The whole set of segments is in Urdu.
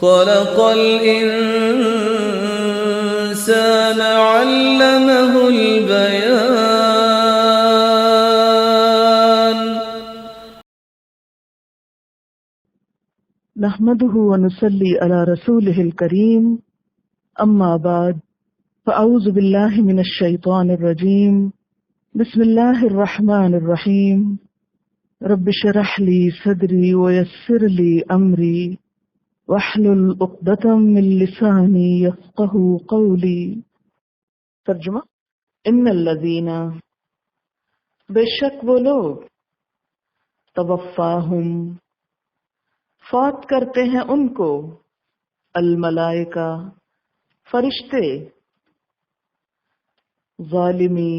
خلق الإنسان علمه البيان. نحمده ونصلي على رسوله الكريم، أما بعد، فأعوذ بالله من الشيطان الرجيم. بسم الله الرحمن الرحيم. رب اشرح لي صدري ويسر لي أمري واحلل عقدة من لساني يفقهوا قولي. ترجمہ: ان الذین، بے شک وہ لوگ، توفاہم، فوت کرتے ہیں ان کو، الملائکہ، فرشتے، ظالمی،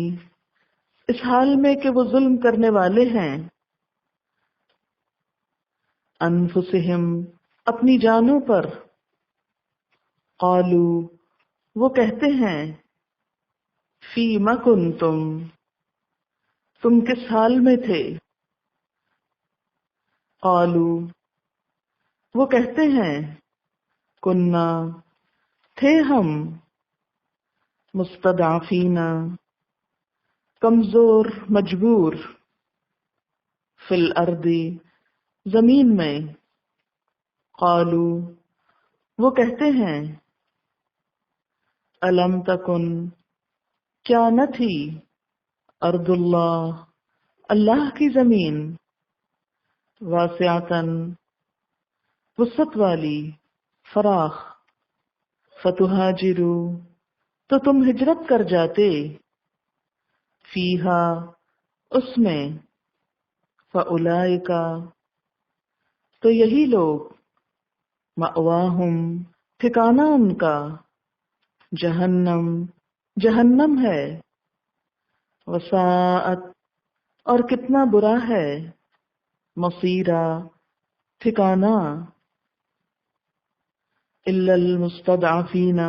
اس حال میں کہ وہ ظلم کرنے والے ہیں، انفسہم، اپنی جانوں پر، قالو، وہ کہتے ہیں، فیم کنتم، تم کس حال میں تھے، قالو، وہ کہتے ہیں، کننا، تھے ہم، مستضعفین، کمزور، مجبور، فی الارض، زمین میں، قالو، وہ کہتے ہیں، الم تکن، کیا نہ تھی، ارض اللہ، اللہ کی زمین، واسعتن، وسعت والی، فراخ، فتہاجروا، تو تم ہجرت کر جاتے، فیہا، اس میں، فاولئک، تو یہی لوگ، مأواہم، ٹھکانہ ان کا، جہنم، جہنم ہے، وساءت، اور کتنا برا ہے، مصیرا، ٹھکانہ، الا المستضعفین،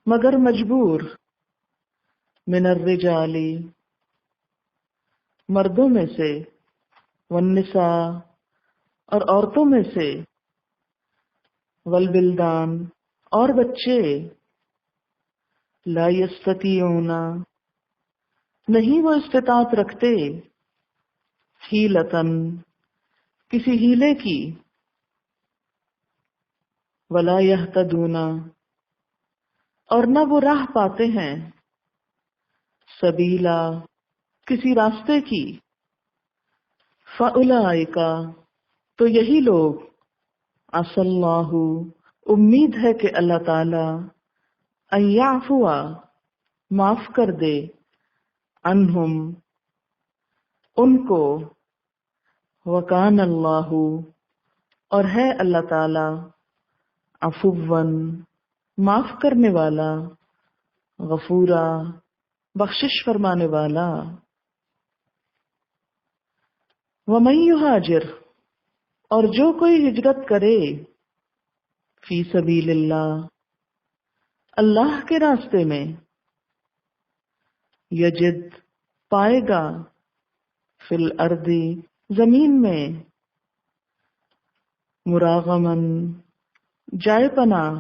مگر مجبور، من الرجال، مردوں میں سے، والنساء، اور عورتوں میں سے، والبلدان، اور بچے، لا یستطیعون، نہیں وہ استطاعت رکھتے، حیلتن، کسی ہیلے کی، ولا یہتدون، اور نہ وہ راہ پاتے ہیں، سبیلا، کسی راستے کی، فاولئک، تو یہی لوگ، عسى اللہ، امید ہے کہ اللہ تعالی، ان یعفو، معاف کر دے، عنہم، ان کو، وکان اللہ، اور ہے اللہ تعالی، عفوا، معاف کرنے والا، غفورا، بخشش فرمانے والا. ومن یہاجر، اور جو کوئی ہجرت کرے، فی سبیل اللہ، اللہ کے راستے میں، یجد، پائے گا، فی الارض، زمین میں، مراغمن، جائے پناہ،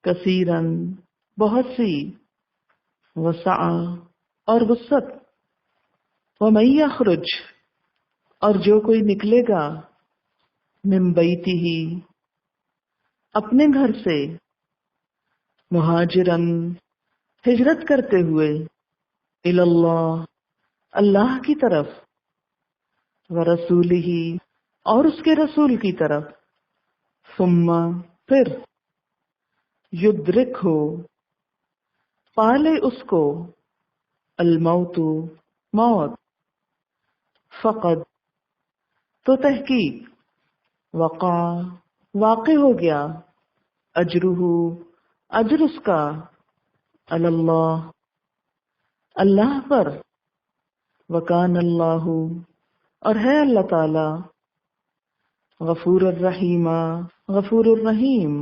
کثیرن، بہت سی، وسعہ، اور وسعت، ومن یخرج، اور جو کوئی نکلے گا، من بیتہ، اپنے گھر سے، مہاجرن، ہجرت کرتے ہوئے، الی اللہ، اللہ کی طرف، ورسولہ، اور اس کے رسول کی طرف، ثم، پھر، یدرکہ، پالے اس کو، الموت، موت، فقد، تو تحقیق، وقع، واقع ہو گیا، اجرہ، اجر اس کا، علی اللہ، اللہ پر، وکان اللہ، اور ہے اللہ تعالی، غفور الرحیم، غفور الرحیم.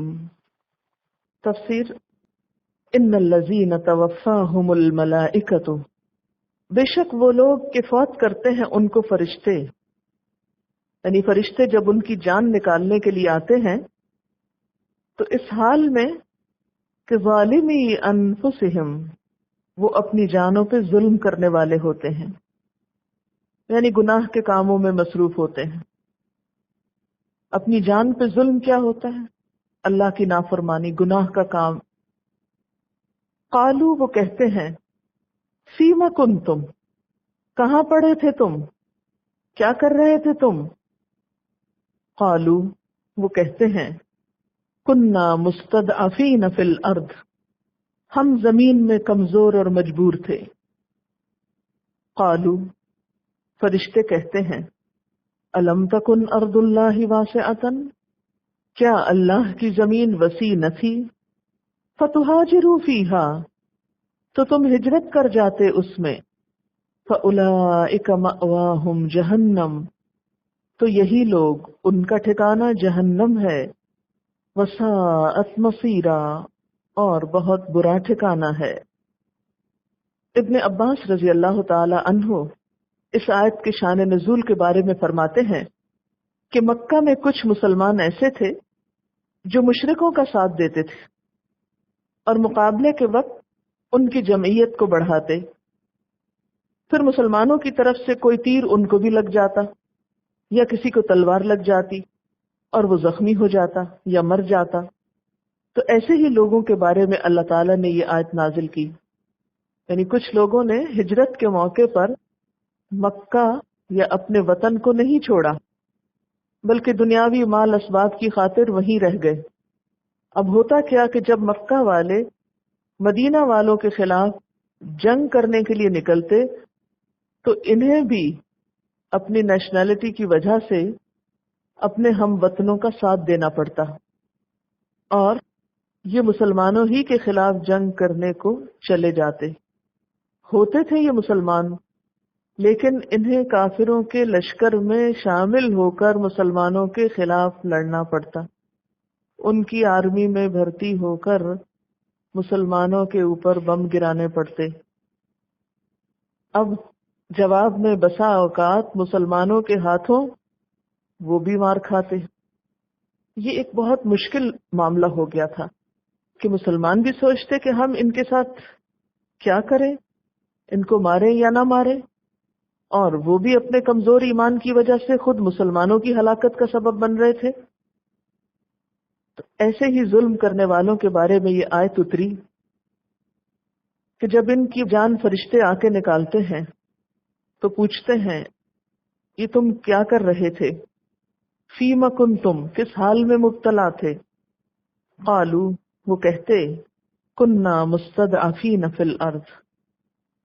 تفسیر: ان الذین توفاہم الملائکۃ، بے شک وہ لوگ کہ فوت کرتے ہیں ان کو فرشتے، یعنی فرشتے جب ان کی جان نکالنے کے لیے آتے ہیں تو اس حال میں کہ ظالمی انفسہم، وہ اپنی جانوں پہ ظلم کرنے والے ہوتے ہیں، یعنی گناہ کے کاموں میں مصروف ہوتے ہیں۔ اپنی جان پہ ظلم کیا ہوتا ہے؟ اللہ کی نافرمانی، گناہ کا کام۔ قالو، وہ کہتے ہیں، فیم کنتم، کہاں پڑے تھے تم، کیا کر رہے تھے تم؟ قالو، وہ کہتے ہیں، کننا مستضعفین فی الارض، ہم زمین میں کمزور اور مجبور تھے۔ قالو، فرشتے کہتے ہیں، الم تکن ارض اللہ واسعۃ، کیا اللہ کی زمین وسیع نہ تھی؟ فتہاجروا فیہا، تو تم ہجرت کر جاتے اس میں۔ فاولئک مأواہم جہنم، تو یہی لوگ، ان کا ٹھکانہ جہنم ہے۔ وساءت مصیرا، اور بہت برا ٹھکانہ ہے۔ ابن عباس رضی اللہ تعالی عنہ اس آیت کے شان نزول کے بارے میں فرماتے ہیں کہ مکہ میں کچھ مسلمان ایسے تھے جو مشرکوں کا ساتھ دیتے تھے اور مقابلے کے وقت ان کی جمعیت کو بڑھاتے، پھر مسلمانوں کی طرف سے کوئی تیر ان کو بھی لگ جاتا یا کسی کو تلوار لگ جاتی اور وہ زخمی ہو جاتا یا مر جاتا، تو ایسے ہی لوگوں کے بارے میں اللہ تعالیٰ نے یہ آیت نازل کی۔ یعنی کچھ لوگوں نے ہجرت کے موقع پر مکہ یا اپنے وطن کو نہیں چھوڑا، بلکہ دنیاوی مال اسباب کی خاطر وہیں رہ گئے۔ اب ہوتا کیا کہ جب مکہ والے مدینہ والوں کے خلاف جنگ کرنے کے لیے نکلتے تو انہیں بھی اپنی نیشنلٹی کی وجہ سے اپنے ہم وطنوں کا ساتھ دینا پڑتا، اور یہ مسلمانوں ہی کے خلاف جنگ کرنے کو چلے جاتے۔ ہوتے تھے یہ مسلمان، لیکن انہیں کافروں کے لشکر میں شامل ہو کر مسلمانوں کے خلاف لڑنا پڑتا، ان کی آرمی میں بھرتی ہو کر مسلمانوں کے اوپر بم گرانے پڑتے۔ اب جواب میں بسا اوقات مسلمانوں کے ہاتھوں وہ بھی مار کھاتے۔ یہ ایک بہت مشکل معاملہ ہو گیا تھا کہ مسلمان بھی سوچتے کہ ہم ان کے ساتھ کیا کریں، ان کو ماریں یا نہ ماریں، اور وہ بھی اپنے کمزور ایمان کی وجہ سے خود مسلمانوں کی ہلاکت کا سبب بن رہے تھے۔ تو ایسے ہی ظلم کرنے والوں کے بارے میں یہ آیت اتری کہ جب ان کی جان فرشتے آ کے نکالتے ہیں تو پوچھتے ہیں، یہ تم کیا کر رہے تھے؟ فیم کنتم، کس حال میں مبتلا تھے؟ قالو، وہ کہتے، کننا مستضعفین فی الارض،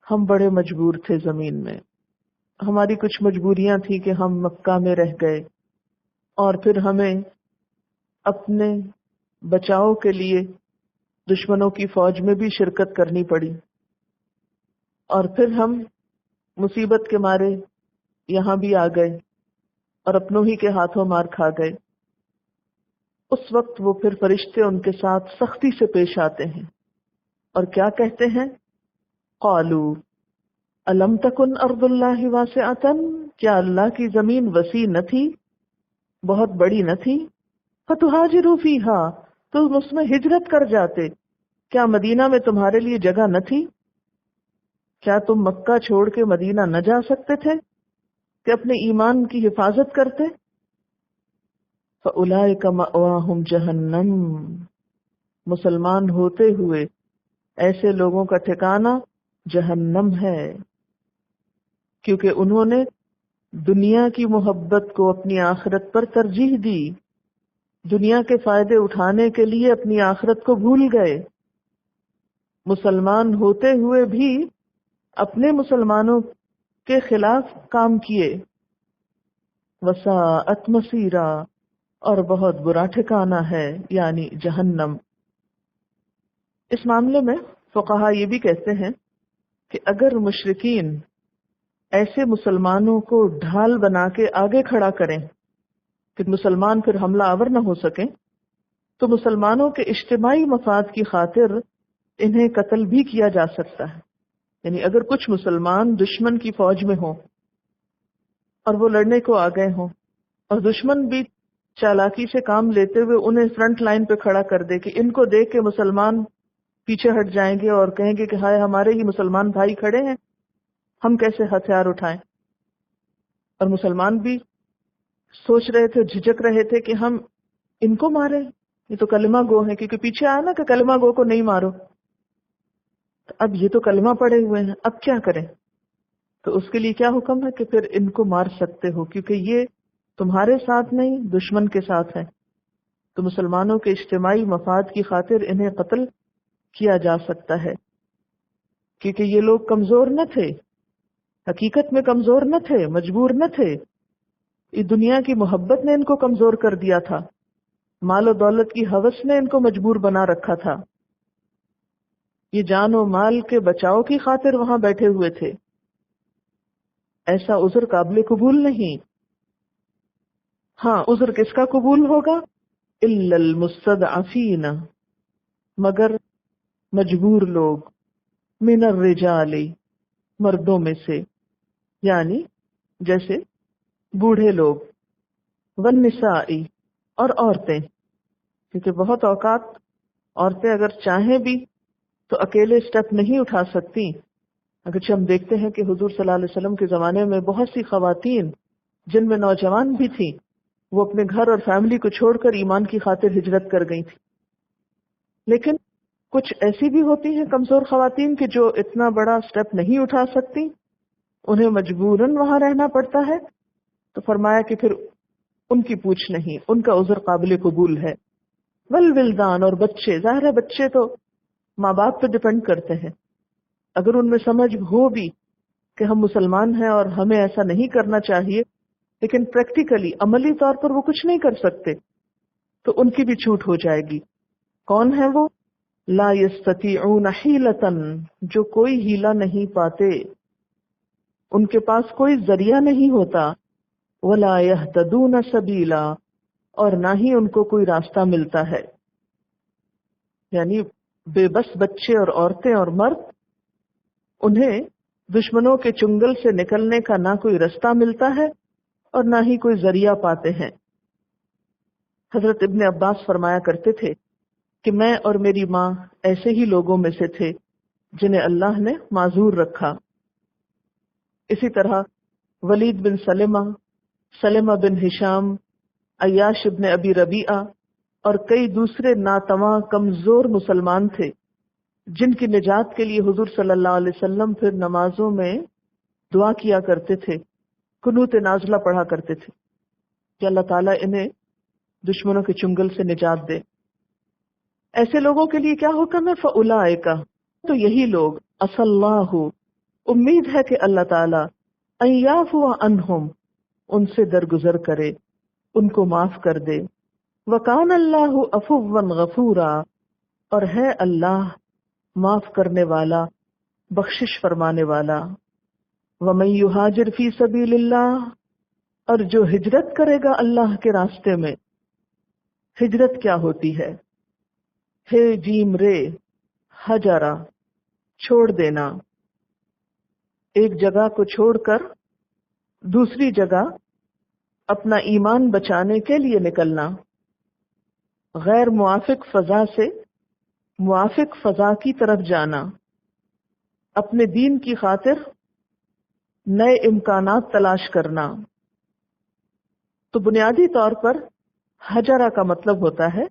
ہم بڑے مجبور تھے زمین میں، ہماری کچھ مجبوریاں تھی کہ ہم مکہ میں رہ گئے، اور پھر ہمیں اپنے بچاؤ کے لیے دشمنوں کی فوج میں بھی شرکت کرنی پڑی، اور پھر ہم مصیبت کے مارے یہاں بھی آ گئے اور اپنوں ہی کے ہاتھوں مار کھا گئے۔ اس وقت وہ پھر فرشتے ان کے ساتھ سختی سے پیش آتے ہیں اور کیا کہتے ہیں؟ قالو الم تکن ارض اللہ واسعۃ، کیا اللہ کی زمین وسیع نہ تھی، بہت بڑی نہ تھی؟ فتہاجروا فیہا، تم اس میں ہجرت کر جاتے، کیا مدینہ میں تمہارے لیے جگہ نہ تھی؟ کیا تم مکہ چھوڑ کے مدینہ نہ جا سکتے تھے کہ اپنے ایمان کی حفاظت کرتے؟ فاولئک مأواہم جہنم، مسلمان ہوتے ہوئے ایسے لوگوں کا ٹھکانہ جہنم ہے، کیونکہ انہوں نے دنیا کی محبت کو اپنی آخرت پر ترجیح دی، دنیا کے فائدے اٹھانے کے لیے اپنی آخرت کو بھول گئے، مسلمان ہوتے ہوئے بھی اپنے مسلمانوں کے خلاف کام کیے۔ وساءت مصیرا، اور بہت برا ٹھکانہ ہے، یعنی جہنم۔ اس معاملے میں فقہا یہ بھی کہتے ہیں کہ اگر مشرکین ایسے مسلمانوں کو ڈھال بنا کے آگے کھڑا کریں کہ مسلمان پھر حملہ آور نہ ہو سکیں، تو مسلمانوں کے اجتماعی مفاد کی خاطر انہیں قتل بھی کیا جا سکتا ہے۔ یعنی اگر کچھ مسلمان دشمن کی فوج میں ہوں اور وہ لڑنے کو آ گئے ہوں اور دشمن بھی چالاکی سے کام لیتے ہوئے انہیں فرنٹ لائن پہ کھڑا کر دے کہ ان کو دیکھ کے مسلمان پیچھے ہٹ جائیں گے اور کہیں گے کہ ہائے ہمارے ہی مسلمان بھائی کھڑے ہیں، ہم کیسے ہتھیار اٹھائیں. اور مسلمان بھی سوچ رہے تھے، جھجک رہے تھے کہ ہم ان کو ماریں، یہ تو کلمہ گو ہیں، کیونکہ پیچھے آیا نا کہ کلمہ گو کو نہیں مارو. تو اب یہ تو کلمہ پڑے ہوئے ہیں، اب کیا کریں؟ تو اس کے لیے کیا حکم ہے کہ پھر ان کو مار سکتے ہو، کیونکہ یہ تمہارے ساتھ نہیں دشمن کے ساتھ ہے. تو مسلمانوں کے اجتماعی مفاد کی خاطر انہیں قتل کیا جا سکتا ہے، کیونکہ یہ لوگ کمزور نہ تھے، حقیقت میں کمزور نہ تھے، مجبور نہ تھے. یہ دنیا کی محبت نے ان کو کمزور کر دیا تھا، مال و دولت کی ہوس نے ان کو مجبور بنا رکھا تھا. یہ جان و مال کے بچاؤ کی خاطر وہاں بیٹھے ہوئے تھے. ایسا عذر قابل قبول نہیں. ہاں، عذر کس کا قبول ہوگا؟ الا المستضعفین، مگر مجبور لوگ، من الرجال، مردوں میں سے، یعنی جیسے بوڑھے لوگ، والنساء، اور عورتیں، کیونکہ بہت اوقات عورتیں اگر چاہیں بھی تو اکیلے سٹیپ نہیں اٹھا سکتی. اگرچہ ہم دیکھتے ہیں کہ حضور صلی اللہ علیہ وسلم کے زمانے میں بہت سی خواتین جن میں نوجوان بھی تھیں، وہ اپنے گھر اور فیملی کو چھوڑ کر ایمان کی خاطر ہجرت کر گئی تھی. لیکن کچھ ایسی بھی ہوتی ہیں کمزور خواتین کہ جو اتنا بڑا سٹیپ نہیں اٹھا سکتی، انہیں مجبوراً وہاں رہنا پڑتا ہے. تو فرمایا کہ پھر ان کی پوچھ نہیں، ان کا عذر قابل قبول ہے. والولدان، اور بچے، ظاہر ہے بچے تو ماں باپ پہ ڈپینڈ کرتے ہیں. اگر ان میں سمجھ ہو بھی کہ ہم مسلمان ہیں اور ہمیں ایسا نہیں کرنا چاہیے، لیکن پریکٹیکلی عملی طور پر وہ کچھ نہیں کر سکتے، تو ان کی بھی چھوٹ ہو جائے گی. کون ہے وہ؟ لا یستطیعون حیلۃ، جو کوئی ہیلا نہیں پاتے، ان کے پاس کوئی ذریعہ نہیں ہوتا. ولا یہتدون سبیلا، اور نہ ہی ان کو کوئی راستہ ملتا ہے. یعنی بے بس بچے اور عورتیں اور مرد، انہیں دشمنوں کے چنگل سے نکلنے کا نہ کوئی راستہ ملتا ہے اور نہ ہی کوئی ذریعہ پاتے ہیں. حضرت ابن عباس فرمایا کرتے تھے کہ میں اور میری ماں ایسے ہی لوگوں میں سے تھے جنہیں اللہ نے معذور رکھا. اسی طرح ولید بن سلمہ بن ہشام، عیاش ابن ابی ربیعہ اور کئی دوسرے ناتواں کمزور مسلمان تھے جن کی نجات کے لیے حضور صلی اللہ علیہ وسلم پھر نمازوں میں دعا کیا کرتے تھے، قنوت نازلہ پڑھا کرتے تھے کہ اللہ تعالیٰ انہیں دشمنوں کے چنگل سے نجات دے. ایسے لوگوں کے لیے کیا حکم ہے؟ فَأُولَٰئِکَ، تو یہی لوگ، عَسَى اللَّهُ، امید ہے کہ اللہ تعالیٰ، أَن يَعْفُوَ عَنْهُمْ، ان سے درگزر کرے، ان کو معاف کر دے. وَكَانَ اللَّهُ عَفُوًّا غَفُورًا، اور ہے اللہ معاف کرنے والا، بخشش فرمانے والا. وَمَن يُهَاجِرْ فِي سَبِيلِ اللَّهِ، اور جو ہجرت کرے گا اللہ کے راستے میں. ہجرت کیا ہوتی ہے؟ ہے جیم رے، ہجرا، چھوڑ دینا، ایک جگہ کو چھوڑ کر دوسری جگہ اپنا ایمان بچانے کے لیے نکلنا، غیر موافق فضا سے موافق فضا کی طرف جانا، اپنے دین کی خاطر نئے امکانات تلاش کرنا. تو بنیادی طور پر ہجرا کا مطلب ہوتا ہے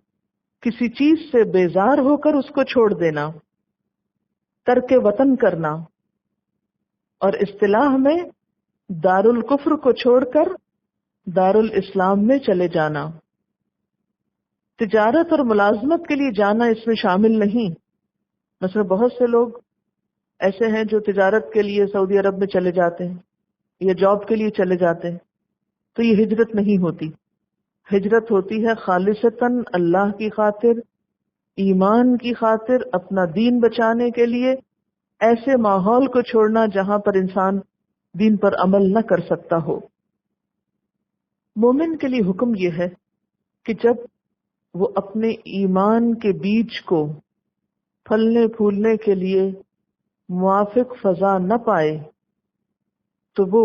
کسی چیز سے بیزار ہو کر اس کو چھوڑ دینا، ترک وطن کرنا، اور اصطلاح میں دار الکفر کو چھوڑ کر دار الاسلام میں چلے جانا. تجارت اور ملازمت کے لیے جانا اس میں شامل نہیں. مثلا بہت سے لوگ ایسے ہیں جو تجارت کے لیے سعودی عرب میں چلے جاتے ہیں یا جاب کے لیے چلے جاتے ہیں، تو یہ ہجرت نہیں ہوتی. ہجرت ہوتی ہے خالصتاً اللہ کی خاطر، ایمان کی خاطر، اپنا دین بچانے کے لیے ایسے ماحول کو چھوڑنا جہاں پر انسان دین پر عمل نہ کر سکتا ہو. مومن کے لیے حکم یہ ہے کہ جب وہ اپنے ایمان کے بیج کو پھلنے پھولنے کے لیے موافق فضا نہ پائے تو وہ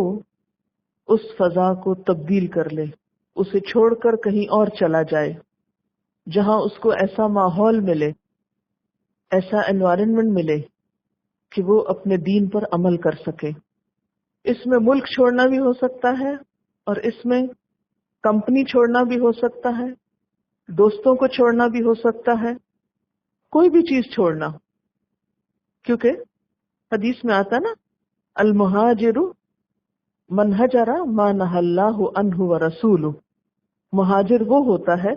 اس فضا کو تبدیل کر لے، اسے چھوڑ کر کہیں اور چلا جائے جہاں اس کو ایسا ماحول ملے، ایسا انوائرمنٹ ملے کہ وہ اپنے دین پر عمل کر سکے۔ اس میں ملک چھوڑنا بھی ہو سکتا ہے اور اس میں کمپنی چھوڑنا بھی ہو سکتا ہے، دوستوں کو چھوڑنا بھی ہو سکتا ہے، کوئی بھی چیز چھوڑنا، کیونکہ حدیث میں آتا نا المہاجر من ہجر ما نہی اللہ عنہ ورسولہ، مہاجر وہ ہوتا ہے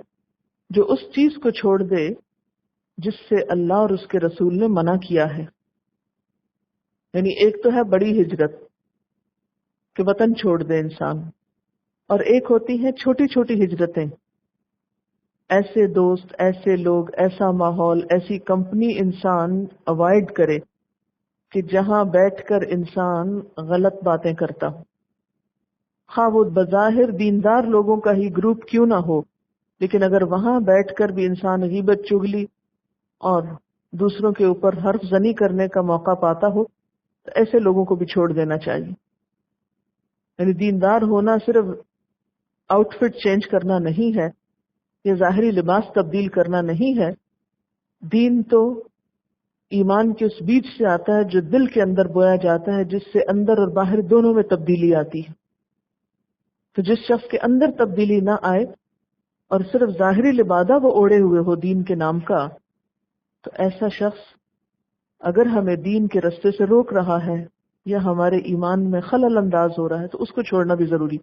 جو اس چیز کو چھوڑ دے جس سے اللہ اور اس کے رسول نے منع کیا ہے۔ یعنی ایک تو ہے بڑی ہجرت کہ وطن چھوڑ دے انسان، اور ایک ہوتی ہیں چھوٹی چھوٹی ہجرتیں، ایسے دوست، ایسے لوگ، ایسا ماحول، ایسی کمپنی انسان اوائڈ کرے کہ جہاں بیٹھ کر انسان غلط باتیں کرتا ہو، خواہ وہ بظاہر دیندار لوگوں کا ہی گروپ کیوں نہ ہو، لیکن اگر وہاں بیٹھ کر بھی انسان غیبت، چغلی اور دوسروں کے اوپر حرف زنی کرنے کا موقع پاتا ہو تو ایسے لوگوں کو بھی چھوڑ دینا چاہیے۔ یعنی دیندار ہونا صرف آؤٹ فٹ چینج کرنا نہیں ہے، یہ ظاہری لباس تبدیل کرنا نہیں ہے۔ دین تو ایمان کے اس بیج سے آتا ہے جو دل کے اندر بویا جاتا ہے، جس سے اندر اور باہر دونوں میں تبدیلی آتی ہے۔ تو جس شخص کے اندر تبدیلی نہ آئے اور صرف ظاہری لبادہ وہ اوڑے ہوئے ہو دین کے نام کا، تو ایسا شخص اگر ہمیں دین کے رستے سے روک رہا ہے یا ہمارے ایمان میں خلل انداز ہو رہا ہے تو اس کو چھوڑنا بھی ضروری۔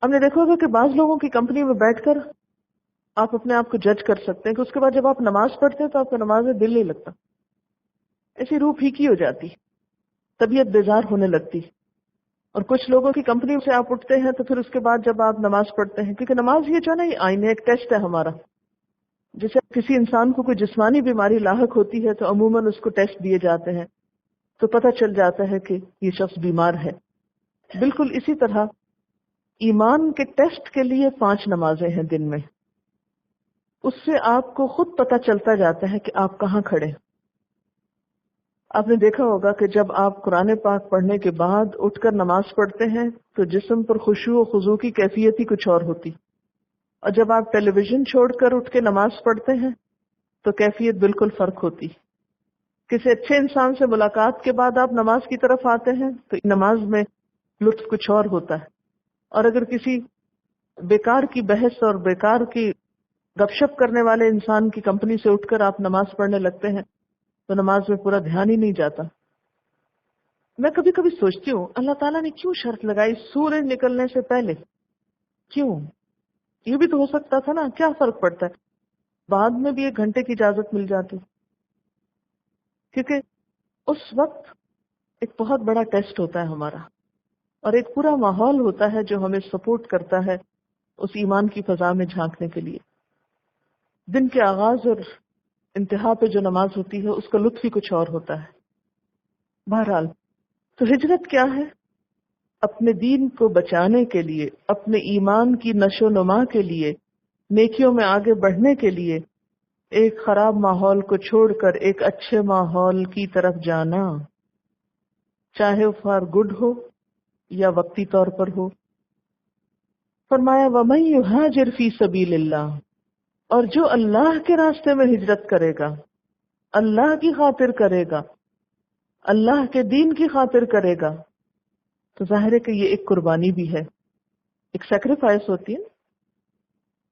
ہم نے دیکھا ہوگا کہ بعض لوگوں کی کمپنی میں بیٹھ کر آپ اپنے آپ کو جج کر سکتے ہیں کہ اس کے بعد جب آپ نماز پڑھتے ہیں تو آپ کا نماز میں دل نہیں لگتا، ایسی روح پھیکی ہو جاتی، طبیعت بیزار ہونے لگتی۔ اور کچھ لوگوں کی کمپنی سے آپ اٹھتے ہیں تو پھر اس کے بعد جب آپ نماز پڑھتے ہیں، کیونکہ نماز یہ جو ہے نا یہ آئین ہے، ایک ٹیسٹ ہے ہمارا۔ جیسے کسی انسان کو کوئی جسمانی بیماری لاحق ہوتی ہے تو عموماً اس کو ٹیسٹ دیے جاتے ہیں تو پتہ چل جاتا ہے کہ یہ شخص بیمار ہے۔ بالکل اسی طرح ایمان کے ٹیسٹ کے لیے 5 نمازیں ہیں دن میں، اس سے آپ کو خود پتہ چلتا جاتا ہے کہ آپ کہاں کھڑے۔ آپ نے دیکھا ہوگا کہ جب آپ قرآن پاک پڑھنے کے بعد اٹھ کر نماز پڑھتے ہیں تو جسم پر خشوع و خضوع کی کیفیت ہی کچھ اور ہوتی، اور جب آپ ٹیلی ویژن چھوڑ کر اٹھ کے نماز پڑھتے ہیں تو کیفیت بالکل فرق ہوتی۔ کسی اچھے انسان سے ملاقات کے بعد آپ نماز کی طرف آتے ہیں تو نماز میں لطف کچھ اور ہوتا ہے، اور اگر کسی بیکار کی بحث اور بیکار کی گپ شپ کرنے والے انسان کی کمپنی سے اٹھ کر آپ نماز پڑھنے لگتے ہیں تو نماز میں پورا دھیان ہی نہیں جاتا۔ میں کبھی کبھی سوچتی ہوں اللہ تعالیٰ نے کیوں شرط لگائی سورج نکلنے سے پہلے؟ کیوں؟ یہ بھی تو ہو سکتا تھا نا، کیا فرق پڑتا ہے؟ بعد میں بھی 1 گھنٹے کی اجازت مل جاتی، کیونکہ اس وقت ایک بہت بڑا ٹیسٹ ہوتا ہے ہمارا، اور ایک پورا ماحول ہوتا ہے جو ہمیں سپورٹ کرتا ہے اس ایمان کی فضا میں جھانکنے کے لیے۔ دن کے آغاز اور انتہا پہ جو نماز ہوتی ہے اس کا لطف ہی کچھ اور ہوتا ہے۔ بہرحال تو ہجرت کیا ہے؟ اپنے دین کو بچانے کے لیے، اپنے ایمان کی نشو و نما کے لیے، نیکیوں میں آگے بڑھنے کے لیے ایک خراب ماحول کو چھوڑ کر ایک اچھے ماحول کی طرف جانا، چاہے فار گڈ ہو یا وقتی طور پر ہو۔ فرمایا وَمَن يُهَاجِرْ فِي سَبِيلِ اللَّهِ، اور جو اللہ کے راستے میں ہجرت کرے گا، اللہ کی خاطر کرے گا، اللہ کے دین کی خاطر کرے گا، تو ظاہر ہے کہ یہ ایک قربانی بھی ہے، ایک سیکریفائس ہوتی ہے،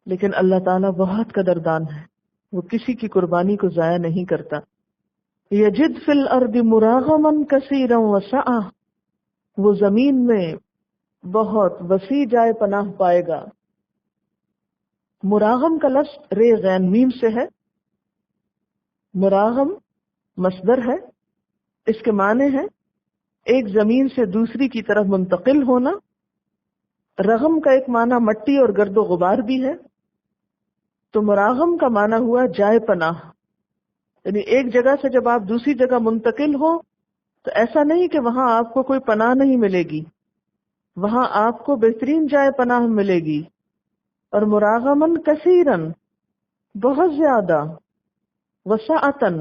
لیکن اللہ تعالیٰ بہت قدردان ہے، وہ کسی کی قربانی کو ضائع نہیں کرتا۔ یجد فی الارض مراغما کثیرا وسعا، وہ زمین میں بہت وسیع جائے پناہ پائے گا۔ مراغم کا لفظ رے غین میم سے ہے۔ مراغم مصدر ہے، اس کے معنی ہے ایک زمین سے دوسری کی طرف منتقل ہونا۔ رغم کا ایک معنی مٹی اور گرد و غبار بھی ہے، تو مراغم کا معنی ہوا جائے پناہ، یعنی ایک جگہ سے جب آپ دوسری جگہ منتقل ہو تو ایسا نہیں کہ وہاں آپ کو کوئی پناہ نہیں ملے گی، وہاں آپ کو بہترین جائے پناہ ملے گی۔ اور مراغمن کثیرن، بہت زیادہ، وسعتن،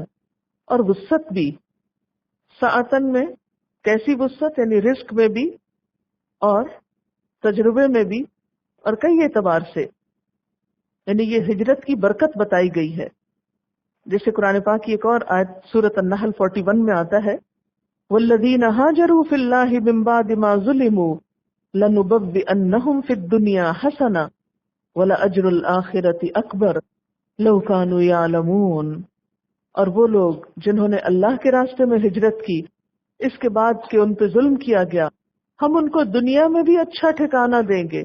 اور وسعت بھی۔ سعتن میں کیسی وسعت؟ یعنی رزق میں بھی اور تجربے میں بھی اور کئی اعتبار سے، یعنی یہ ہجرت کی برکت بتائی گئی ہے. جیسے قرآن پاک کی ایک اور آیت سورۃ النحل 41 میں آتا ہے، والذین ہاجروا فی اللہ من بعد ما ظلموا لنبوئنہم فی الدنیا حسنہ ولأجر الآخرۃ اکبر لو کانوا یعلمون. اور وہ لوگ جنہوں نے اللہ کے راستے میں ہجرت کی اس کے بعد کہ ان پہ ظلم کیا گیا، ہم ان کو دنیا میں بھی اچھا ٹھکانہ دیں گے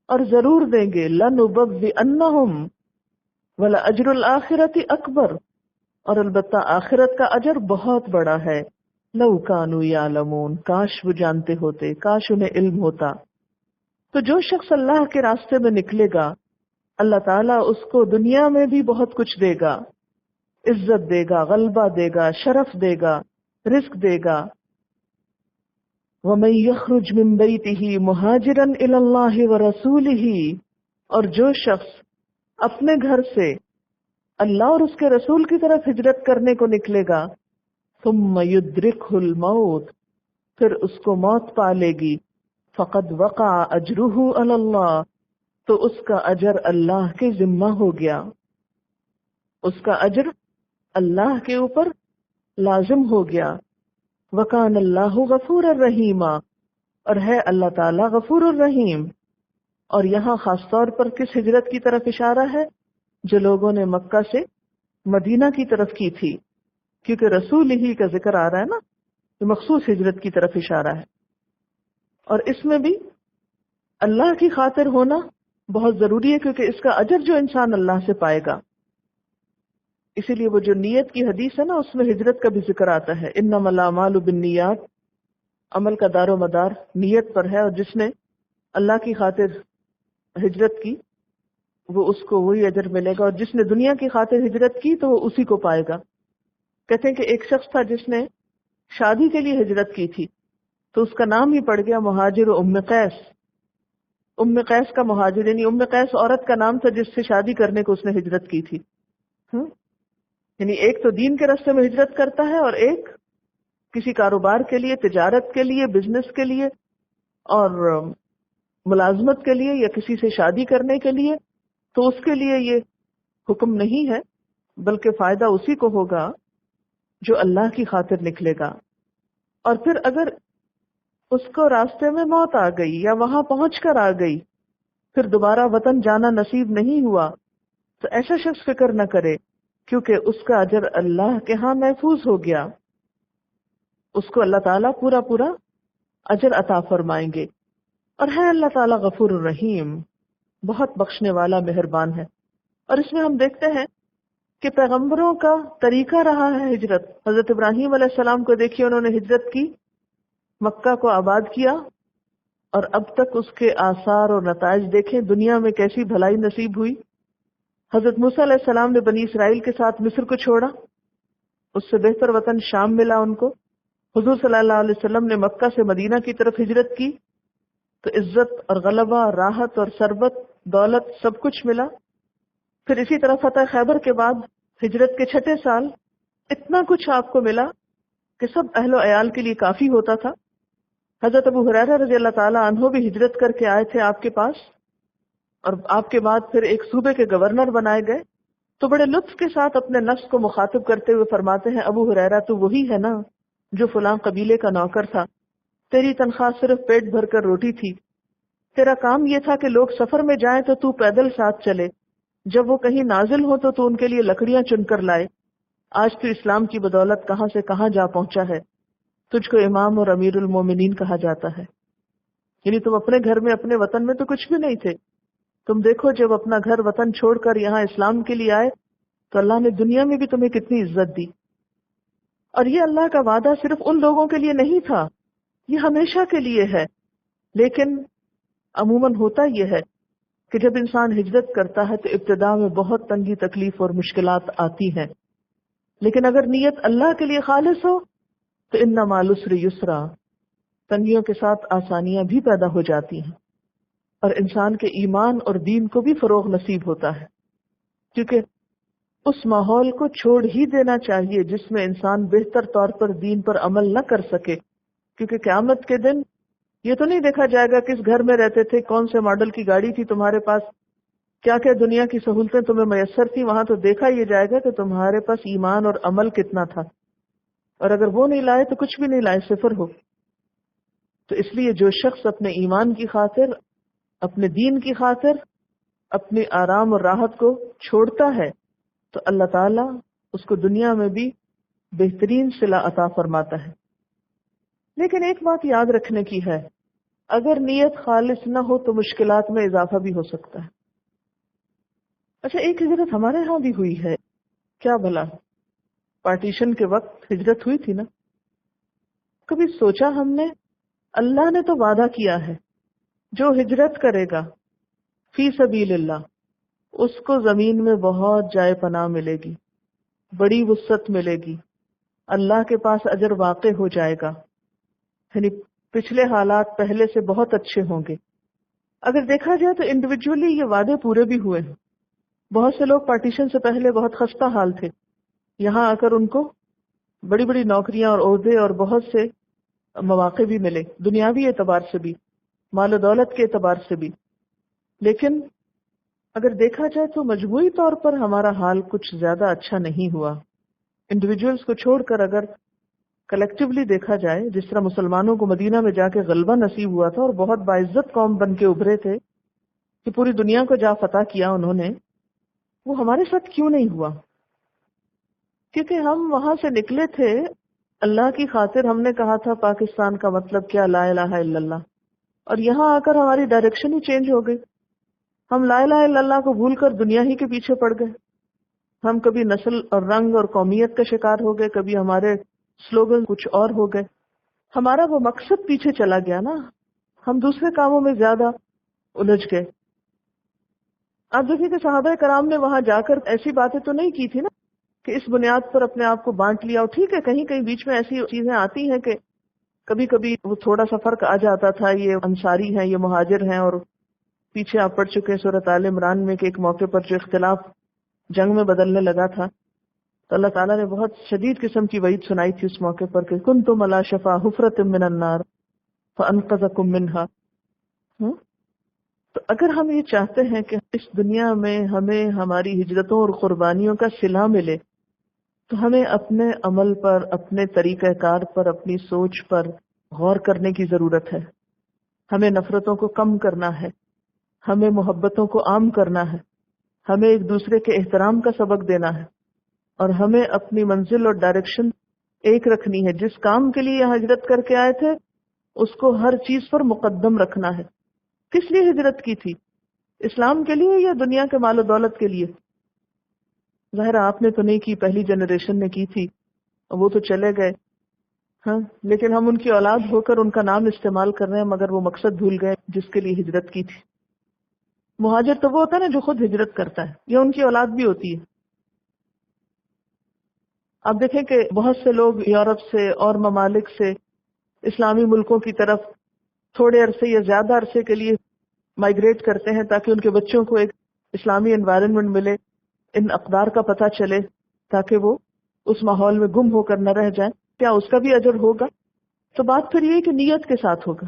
اور ضرور دیں گے. لنبوئنہم وَلَأَجْرُ الْآخِرَةِ أَكْبَرُ، اور البتہ آخرت کا اجر بہت بڑا ہے. لَوْ كَانُوا يَعْلَمُونَ، کاش وہ جانتے ہوتے، کاش انہیں علم ہوتا. تو جو شخص اللہ کے راستے میں نکلے گا اللہ تعالیٰ اس کو دنیا میں بھی بہت کچھ دے گا، عزت دے گا، غلبہ دے گا، شرف دے گا، رزق دے گا. وَمَن يَخْرُجْ مِن بَيْتِهِ مُهَاجِرًا إِلَى اللَّهِ وَرَسُولِهِ، اور جو شخص اپنے گھر سے اللہ اور اس کے رسول کی طرف ہجرت کرنے کو نکلے گا، ثم يدركه الموت، پھر اس کو موت پا لے گی، فقد وقع اجرہ علی اللہ، تو اس کا اجر اللہ کے ذمہ ہو گیا، اس کا اجر اللہ کے اوپر لازم ہو گیا. وکان اللہ غفور الرحیم، اور ہے اللہ تعالی غفور الرحیم. اور یہاں خاص طور پر کس ہجرت کی طرف اشارہ ہے؟ جو لوگوں نے مکہ سے مدینہ کی طرف کی تھی، کیونکہ رسول ہی کا ذکر آ رہا ہے نا، تو مخصوص ہجرت کی طرف اشارہ ہے. اور اس میں بھی اللہ کی خاطر ہونا بہت ضروری ہے، کیونکہ اس کا اجر جو انسان اللہ سے پائے گا. اسی لیے وہ جو نیت کی حدیث ہے نا، اس میں ہجرت کا بھی ذکر آتا ہے، انما الاعمال بالنیات، عمل کا دار و مدار نیت پر ہے، اور جس نے اللہ کی خاطر ہجرت کی وہ اس کو وہی اجر ملے گا، اور جس نے دنیا کی خاطر ہجرت کی تو وہ اسی کو پائے گا. کہتے ہیں کہ ایک شخص تھا جس نے شادی کے لیے ہجرت کی تھی، تو اس کا نام ہی پڑ گیا مہاجر ام قیس. ام قیس کا مہاجر، یعنی ام قیس عورت کا نام تھا جس سے شادی کرنے کو اس نے ہجرت کی تھی. یعنی ایک تو دین کے راستے میں ہجرت کرتا ہے، اور ایک کسی کاروبار کے لیے، تجارت کے لیے، بزنس کے لیے، اور ملازمت کے لیے، یا کسی سے شادی کرنے کے لیے. تو اس کے لیے یہ حکم نہیں ہے، بلکہ فائدہ اسی کو ہوگا جو اللہ کی خاطر نکلے گا. اور پھر اگر اس کو راستے میں موت آ گئی یا وہاں پہنچ کر آ گئی، پھر دوبارہ وطن جانا نصیب نہیں ہوا، تو ایسا شخص فکر نہ کرے، کیونکہ اس کا اجر اللہ کے ہاں محفوظ ہو گیا. اس کو اللہ تعالیٰ پورا پورا اجر عطا فرمائیں گے. اور ہے اللہ تعالیٰ غفور الرحیم، بہت بخشنے والا، مہربان ہے. اور اس میں ہم دیکھتے ہیں کہ پیغمبروں کا طریقہ رہا ہے ہجرت. حضرت ابراہیم علیہ السلام کو دیکھیے، انہوں نے ہجرت کی، مکہ کو آباد کیا، اور اب تک اس کے آثار اور نتائج دیکھیں، دنیا میں کیسی بھلائی نصیب ہوئی. حضرت موسیٰ علیہ السلام نے بنی اسرائیل کے ساتھ مصر کو چھوڑا، اس سے بہتر وطن شام ملا ان کو. حضور صلی اللہ علیہ وسلم نے مکہ سے مدینہ کی طرف ہجرت کی، تو عزت اور غلبہ، راحت اور ثروت، دولت، سب کچھ ملا. پھر اسی طرح فتح خیبر کے بعد ہجرت کے 6 سال اتنا کچھ آپ کو ملا کہ سب اہل و عیال کے لیے کافی ہوتا تھا. حضرت ابو ہریرہ رضی اللہ تعالیٰ عنہ بھی ہجرت کر کے آئے تھے آپ کے پاس، اور آپ کے بعد پھر ایک صوبے کے گورنر بنائے گئے. تو بڑے لطف کے ساتھ اپنے نفس کو مخاطب کرتے ہوئے فرماتے ہیں، ابو ہریرہ تو وہی ہے نا جو فلاں قبیلے کا نوکر تھا، تیری تنخواہ صرف پیٹ بھر کر روٹی تھی، تیرا کام یہ تھا کہ لوگ سفر میں جائیں تو تو پیدل ساتھ چلے، جب وہ کہیں نازل ہو تو تو ان کے لیے لکڑیاں چن کر لائے. آج تو اسلام کی بدولت کہاں سے کہاں جا پہنچا ہے، تجھ کو امام اور امیر المومنین کہا جاتا ہے. یعنی تم اپنے گھر میں، اپنے وطن میں تو کچھ بھی نہیں تھے. تم دیکھو جب اپنا گھر وطن چھوڑ کر یہاں اسلام کے لیے آئے تو اللہ نے دنیا میں بھی تمہیں کتنی عزت دی. اور یہ اللہ کا وعدہ صرف ان لوگوں کے لیے نہیں تھا، یہ ہمیشہ کے لیے ہے. لیکن عموماً ہوتا یہ ہے کہ جب انسان ہجرت کرتا ہے تو ابتدا میں بہت تنگی، تکلیف اور مشکلات آتی ہیں، لیکن اگر نیت اللہ کے لیے خالص ہو تو ان مع العسر یسرا، تنگیوں کے ساتھ آسانیاں بھی پیدا ہو جاتی ہیں، اور انسان کے ایمان اور دین کو بھی فروغ نصیب ہوتا ہے. کیونکہ اس ماحول کو چھوڑ ہی دینا چاہیے جس میں انسان بہتر طور پر دین پر عمل نہ کر سکے، کیونکہ قیامت کے دن یہ تو نہیں دیکھا جائے گا کس گھر میں رہتے تھے، کون سے ماڈل کی گاڑی تھی تمہارے پاس، کیا کیا دنیا کی سہولتیں تمہیں میسر تھی. وہاں تو دیکھا یہ جائے گا کہ تمہارے پاس ایمان اور عمل کتنا تھا، اور اگر وہ نہیں لائے تو کچھ بھی نہیں لائے، صفر ہو. تو اس لیے جو شخص اپنے ایمان کی خاطر، اپنے دین کی خاطر اپنی آرام اور راحت کو چھوڑتا ہے تو اللہ تعالیٰ اس کو دنیا میں بھی بہترین صلہ عطا فرماتا ہے. لیکن ایک بات یاد رکھنے کی ہے، اگر نیت خالص نہ ہو تو مشکلات میں اضافہ بھی ہو سکتا ہے. اچھا، ایک ہجرت ہمارے ہاں بھی ہوئی ہے، کیا بھلا پارٹیشن کے وقت ہجرت ہوئی تھی نا. کبھی سوچا ہم نے؟ اللہ نے تو وعدہ کیا ہے جو ہجرت کرے گا فی سبیل اللہ اس کو زمین میں بہت جائے پناہ ملے گی، بڑی وسعت ملے گی، اللہ کے پاس اجر واقع ہو جائے گا. یعنی پچھلے حالات پہلے سے بہت اچھے ہوں گے. اگر دیکھا جائے تو انڈیویجولی یہ وعدے پورے بھی ہوئے ہیں. بہت سے لوگ پارٹیشن سے پہلے بہت خستہ حال تھے، یہاں آ کر ان کو بڑی بڑی نوکریاں اور عہدے اور بہت سے مواقع بھی ملے، دنیاوی اعتبار سے بھی، مال و دولت کے اعتبار سے بھی. لیکن اگر دیکھا جائے تو مجموعی طور پر ہمارا حال کچھ زیادہ اچھا نہیں ہوا. انڈیویجولز کو چھوڑ کر اگر کلیکٹیولی دیکھا جائے، جس طرح مسلمانوں کو مدینہ میں جا کے غلبہ نصیب ہوا تھا اور بہت باعزت قوم بن کے ابھرے تھے کہ پوری دنیا کو جا فتح کیا انہوں نے، وہ ہمارے ساتھ کیوں نہیں ہوا؟ کیونکہ ہم وہاں سے نکلے تھے اللہ کی خاطر. ہم نے کہا تھا پاکستان کا مطلب کیا، لا الہ الا اللہ، اور یہاں آ کر ہماری ڈائریکشن ہی چینج ہو گئی. ہم لا الہ الا اللہ کو بھول کر دنیا ہی کے پیچھے پڑ گئے. ہم کبھی نسل اور رنگ اور قومیت کا شکار ہو گئے، کبھی ہمارے سلوگن کچھ اور ہو گئے. ہمارا وہ مقصد پیچھے چلا گیا نا، ہم دوسرے کاموں میں زیادہ الجھ گئے. آپ دیکھیں کہ صحابہ کرام نے وہاں جا کر ایسی باتیں تو نہیں کی تھی نا کہ اس بنیاد پر اپنے آپ کو بانٹ لیا. اور ٹھیک ہے کہیں کہیں بیچ میں ایسی چیزیں آتی ہیں کہ کبھی کبھی وہ تھوڑا سا فرق آ جاتا تھا، یہ انصاری ہیں، یہ مہاجر ہیں. اور پیچھے آپ پڑھ چکے ہیں سورۃ آل عمران میں کہ ایک موقع پر جو اختلاف جنگ میں بدلنے لگا تھا تو اللہ تعالیٰ نے بہت شدید قسم کی وعید سنائی تھی اس موقع پر کہ کنتم علی شفا حفرۃ من النار فانقذکم منها. تو اگر ہم یہ چاہتے ہیں کہ اس دنیا میں ہمیں ہماری ہجرتوں اور قربانیوں کا صلہ ملے تو ہمیں اپنے عمل پر، اپنے طریقہ کار پر، اپنی سوچ پر غور کرنے کی ضرورت ہے. ہمیں نفرتوں کو کم کرنا ہے، ہمیں محبتوں کو عام کرنا ہے، ہمیں ایک دوسرے کے احترام کا سبق دینا ہے، اور ہمیں اپنی منزل اور ڈائریکشن ایک رکھنی ہے. جس کام کے لیے یہاں ہجرت کر کے آئے تھے اس کو ہر چیز پر مقدم رکھنا ہے. کس لیے ہجرت کی تھی؟ اسلام کے لیے یا دنیا کے مال و دولت کے لیے؟ ظاہر آپ نے تو نہیں کی، پہلی جنریشن نے کی تھی، وہ تو چلے گئے. ہاں، لیکن ہم ان کی اولاد ہو کر ان کا نام استعمال کر رہے ہیں مگر وہ مقصد بھول گئے جس کے لیے ہجرت کی تھی. مہاجر تو وہ ہوتا ہے نا جو خود ہجرت کرتا ہے، یا ان کی اولاد بھی ہوتی ہے. آپ دیکھیں کہ بہت سے لوگ یورپ سے اور ممالک سے اسلامی ملکوں کی طرف تھوڑے عرصے یا زیادہ عرصے کے لیے مائگریٹ کرتے ہیں تاکہ ان کے بچوں کو ایک اسلامی انوائرنمنٹ ملے، ان اقدار کا پتہ چلے تاکہ وہ اس ماحول میں گم ہو کر نہ رہ جائیں. کیا اس کا بھی اجر ہوگا؟ تو بات پھر یہ کہ نیت کے ساتھ ہوگا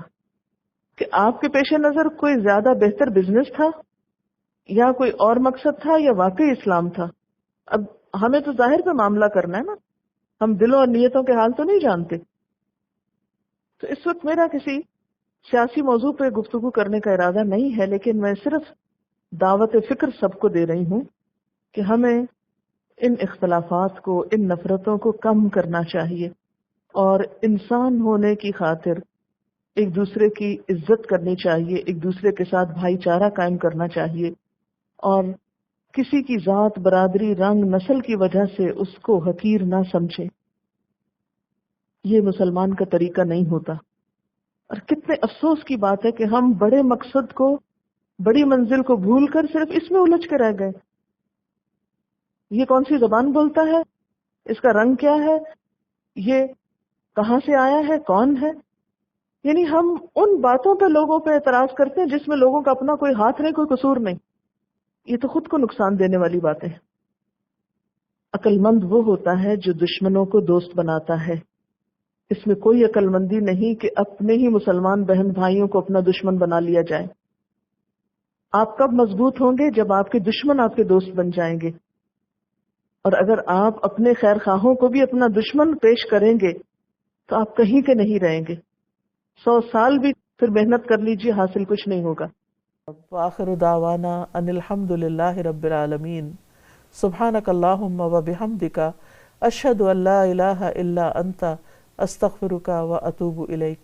کہ آپ کے پیش نظر کوئی زیادہ بہتر بزنس تھا یا کوئی اور مقصد تھا یا واقعی اسلام تھا. اب ہمیں تو ظاہر پہ معاملہ کرنا ہے نا، ہم دلوں اور نیتوں کے حال تو نہیں جانتے. تو اس وقت میرا کسی سیاسی موضوع پہ گفتگو کرنے کا ارادہ نہیں ہے، لیکن میں صرف دعوت فکر سب کو دے رہی ہوں کہ ہمیں ان اختلافات کو، ان نفرتوں کو کم کرنا چاہیے اور انسان ہونے کی خاطر ایک دوسرے کی عزت کرنی چاہیے، ایک دوسرے کے ساتھ بھائی چارہ قائم کرنا چاہیے، اور کسی کی ذات، برادری، رنگ، نسل کی وجہ سے اس کو حقیر نہ سمجھے. یہ مسلمان کا طریقہ نہیں ہوتا. اور کتنے افسوس کی بات ہے کہ ہم بڑے مقصد کو، بڑی منزل کو بھول کر صرف اس میں الجھ کے رہ گئے. یہ کون سی زبان بولتا ہے، اس کا رنگ کیا ہے، یہ کہاں سے آیا ہے، کون ہے. یعنی ہم ان باتوں پہ لوگوں پہ اعتراض کرتے ہیں جس میں لوگوں کا اپنا کوئی ہاتھ نہیں، کوئی قصور نہیں. یہ تو خود کو نقصان دینے والی باتیں ہیں. عقل مند وہ ہوتا ہے جو دشمنوں کو دوست بناتا ہے، اس میں کوئی عقل مندی نہیں کہ اپنے ہی مسلمان بہن بھائیوں کو اپنا دشمن بنا لیا جائے۔ آپ کب مضبوط ہوں گے؟ جب آپ کے دشمن آپ کے دوست بن جائیں گے۔ اور اگر آپ اپنے خیر خواہوں کو بھی اپنا دشمن پیش کریں گے تو آپ کہیں کے نہیں رہیں گے۔ 100 سال بھی پھر محنت کر لیجیے، حاصل کچھ نہیں ہوگا۔ وآخر دعوانا ان الحمد للہ رب العالمین۔ سبحانک اللہم وبحمدک اشہد ان لا الہ الا انت استغفرک واتوب الیک۔